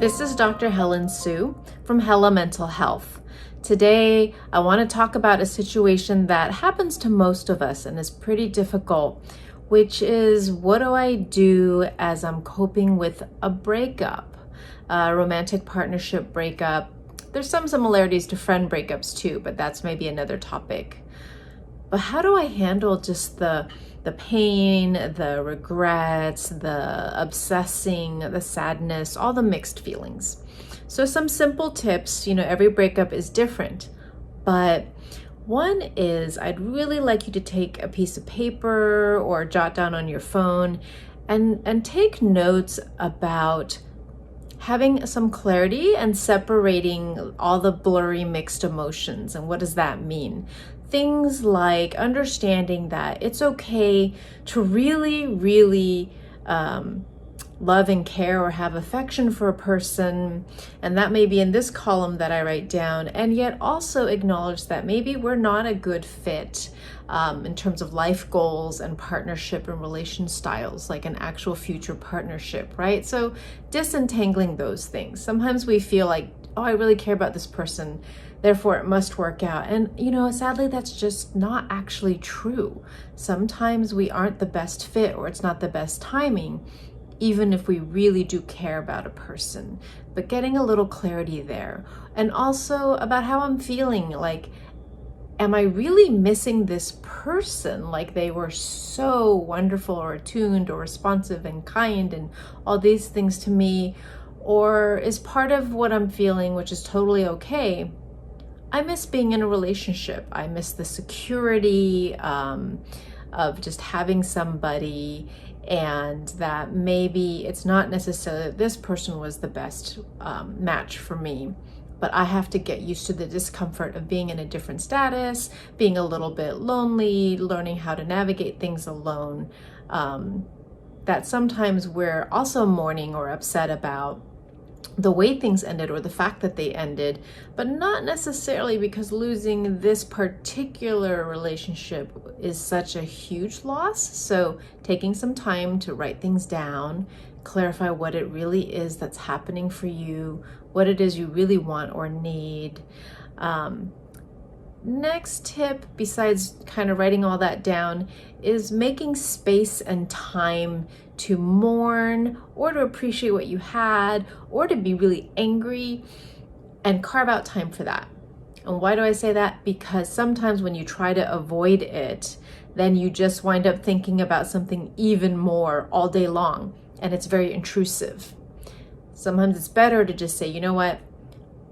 This is Dr. Helen Sue from Hella Mental Health. Today, I want to talk about a situation that happens to most of us and is pretty difficult, which is what do I do as I'm coping with a breakup, a romantic partnership breakup. There's some similarities to friend breakups too, but that's maybe another topic. But how do I handle just the pain, the regrets, the obsessing, the sadness, all the mixed feelings? So some simple tips, every breakup is different, but one is I'd really like you to take a piece of paper or jot down on your phone and take notes about having some clarity and separating all the blurry mixed emotions. And what does that mean? Things like understanding that it's okay to really love and care or have affection for a person, and that may be in this column that I write down, and yet also acknowledge that maybe we're not a good fit in terms of life goals and partnership and relation styles, like an actual future partnership, right? So disentangling those things. Sometimes we feel like, oh, I really care about this person, therefore it must work out. And sadly, that's just not actually true. Sometimes we aren't the best fit, or it's not the best timing, even if we really do care about a person. But getting a little clarity there. And also about how I'm feeling, like, am I really missing this person? Like they were so wonderful or attuned or responsive and kind and all these things to me. Or is part of what I'm feeling, which is totally okay, I miss being in a relationship. I miss the security of just having somebody, and that maybe it's not necessarily that this person was the best match for me, but I have to get used to the discomfort of being in a different status, being a little bit lonely, learning how to navigate things alone. That sometimes we're also mourning or upset about the way things ended or the fact that they ended, but not necessarily because losing this particular relationship is such a huge loss. So taking some time to write things down, clarify what it really is that's happening for you, what it is you really want or need. Next tip, besides kind of writing all that down, is making space and time to mourn or to appreciate what you had or to be really angry, and carve out time for that. And why do I say that? Because sometimes when you try to avoid it, then you just wind up thinking about something even more all day long, and it's very intrusive. Sometimes it's better to just say, you know what?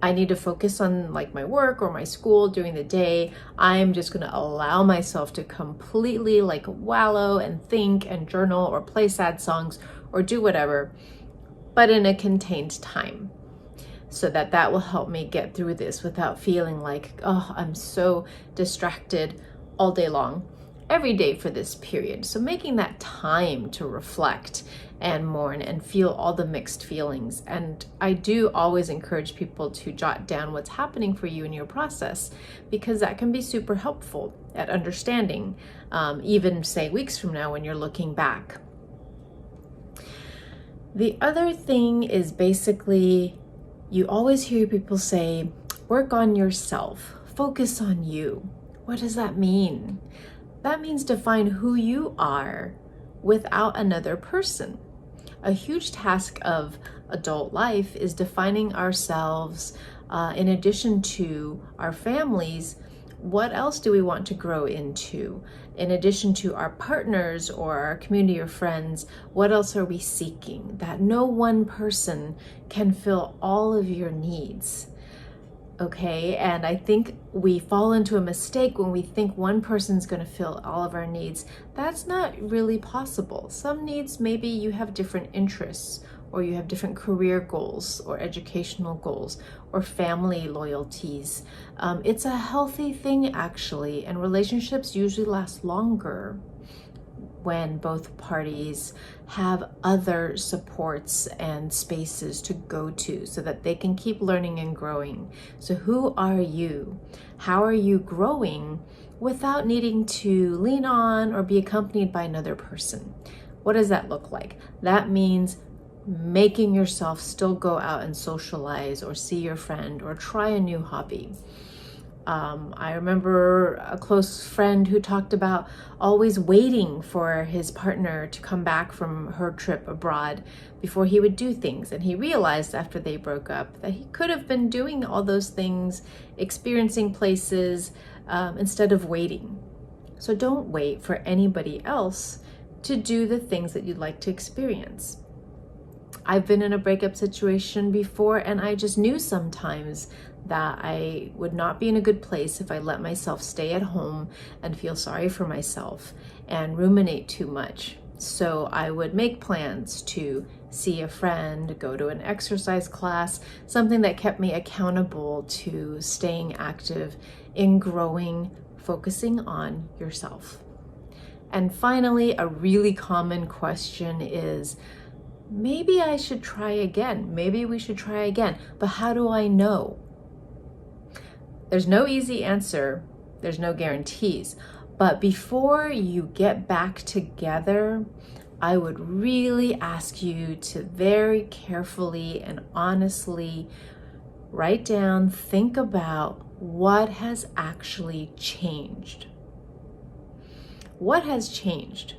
I need to focus on like my work or my school during the day. I'm just going to allow myself to completely like wallow and think and journal or play sad songs or do whatever, but in a contained time, so that will help me get through this without feeling like, oh, I'm so distracted all day long, every day for this period. So making that time to reflect and mourn and feel all the mixed feelings. And I do always encourage people to jot down what's happening for you in your process, because that can be super helpful at understanding, even say weeks from now when you're looking back. The other thing is basically, you always hear people say, work on yourself, focus on you. What does that mean? That means define who you are without another person. A huge task of adult life is defining ourselves in addition to our families. What else do we want to grow into? In addition to our partners or our community or friends, what else are we seeking? That no one person can fill all of your needs. Okay, and I think we fall into a mistake when we think one person's going to fill all of our needs. That's not really possible. Some needs, maybe you have different interests, or you have different career goals or educational goals or family loyalties. It's a healthy thing actually, and relationships usually last longer when both parties have other supports and spaces to go to so that they can keep learning and growing. So who are you? How are you growing without needing to lean on or be accompanied by another person? What does that look like? That means making yourself still go out and socialize or see your friend or try a new hobby. I remember a close friend who talked about always waiting for his partner to come back from her trip abroad before he would do things. And he realized after they broke up that he could have been doing all those things, experiencing places, instead of waiting. So don't wait for anybody else to do the things that you'd like to experience. I've been in a breakup situation before, and I just knew sometimes that I would not be in a good place if I let myself stay at home and feel sorry for myself and ruminate too much. So I would make plans to see a friend, go to an exercise class, something that kept me accountable to staying active in growing, focusing on yourself. And finally, a really common question is, maybe I should try again. Maybe we should try again. But how do I know? There's no easy answer. There's no guarantees. But before you get back together, I would really ask you to very carefully and honestly write down, think about what has actually changed. What has changed?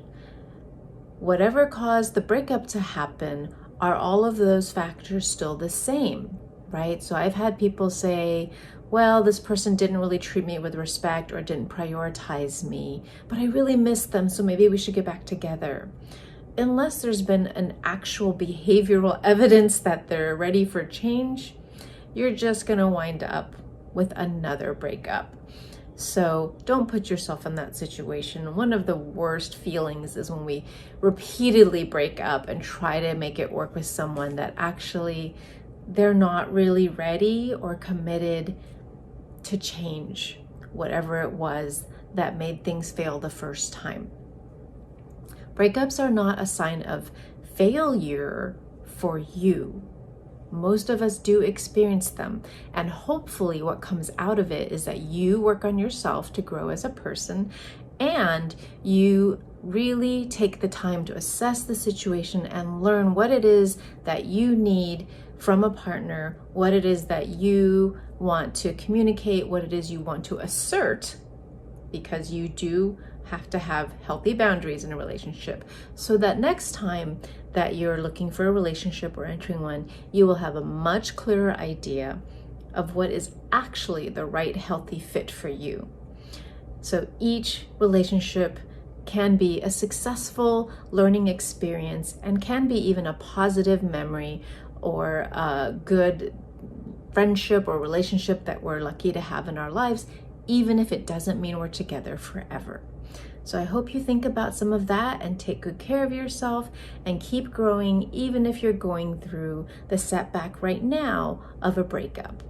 Whatever caused the breakup to happen, are all of those factors still the same, right? So I've had people say, well, this person didn't really treat me with respect or didn't prioritize me, but I really miss them, so maybe we should get back together. Unless there's been an actual behavioral evidence that they're ready for change, you're just gonna wind up with another breakup. So don't put yourself in that situation. One of the worst feelings is when we repeatedly break up and try to make it work with someone that actually they're not really ready or committed to change whatever it was that made things fail the first time. Breakups are not a sign of failure for you. Most of us do experience them, and hopefully what comes out of it is that you work on yourself to grow as a person, and you really take the time to assess the situation and learn what it is that you need from a partner, what it is that you want to communicate, what it is you want to assert, because you do have to have healthy boundaries in a relationship, so that next time that you're looking for a relationship or entering one, you will have a much clearer idea of what is actually the right healthy fit for you. So each relationship can be a successful learning experience and can be even a positive memory or a good friendship or relationship that we're lucky to have in our lives, even if it doesn't mean we're together forever. So I hope you think about some of that and take good care of yourself and keep growing, even if you're going through the setback right now of a breakup.